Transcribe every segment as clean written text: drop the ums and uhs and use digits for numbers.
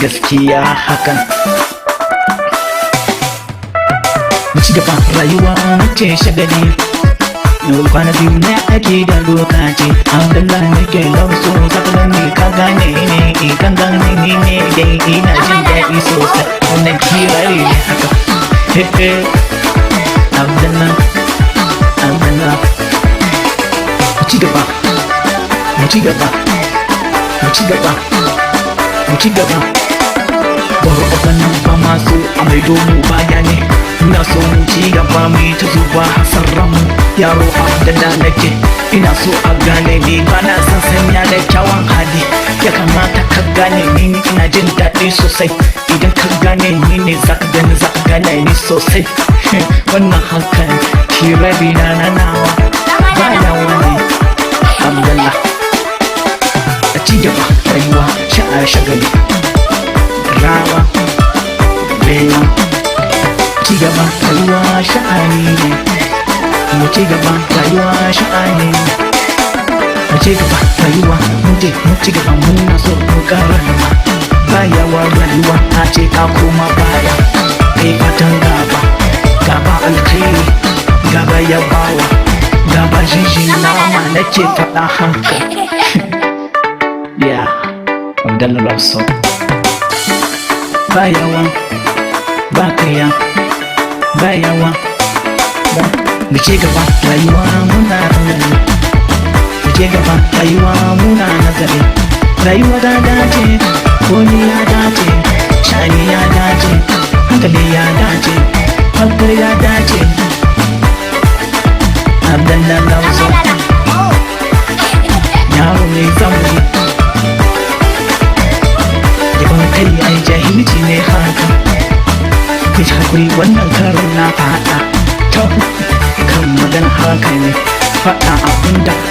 gaskiya hakan. Mu ci gaba rayuwa mace shagali, yau kwana biyu na ake da lokaci. Alhamdulillah nake lauso sakalan ne ka gane ne, kan gane ne dai ina jin daɗi sosai. Wannan kirari ne haka. Alhamdulillah, alhamdulillah. Mu ci gaba, mu ci gaba, mu ci gaba, mu ci gaba. Baro abanin ba masu a mai domo baya ne. Ina so mu ci gaba mai ta zuba hasarran mu. Yaro Abdallah nake, ina so a gane ni ba na san sanya da kyawun hali. Ya kamata ka gane ni ina jin daɗi sosai. Idan ka gane ni ne zaka gane ni sosai. Wannan hakan kirabi na nawa baya wani. Abdallah a ci gaba rayuwa shagali rawa bela. Ci gaba rayuwa sha'ani ne, mu ci gaba rayuwa sha'ani ne, mu ci gaba rayuwa mu ci gaba muna so mu ƙara gaba. Bayawa rayuwa ta ce ka koma baya, kai fatan gaba alkhairi, gaba ya bawa, gaba nama nake faɗa haka. Yeah, Abdallah love song. Bayawa ba kaya, bayawa mu ci gaba rayuwa muna nazari, mu ci gaba rayuwa muna nazari. Rayuwa ta dace, koni ya dace, shani ya dace, hankali ya dace, hankali ya dace. Abdallah love song. Yaro mai zamani, yaban kai ai jahilci ne haka. Ku ji hakuri wannan karin na faɗa ta kan magana haka ne. Faɗa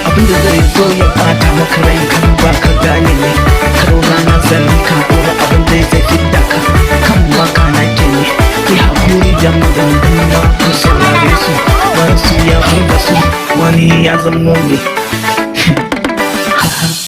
abinda zai zo ya ɓata maka rai, kan ba ka gane ne. Karo rana zari ka ɗora abinda zai fidda ka, kan waka na ke ne. Ku hakuri da maganganu na ku saurare su, wasu ya burga su, wani ya zama ne.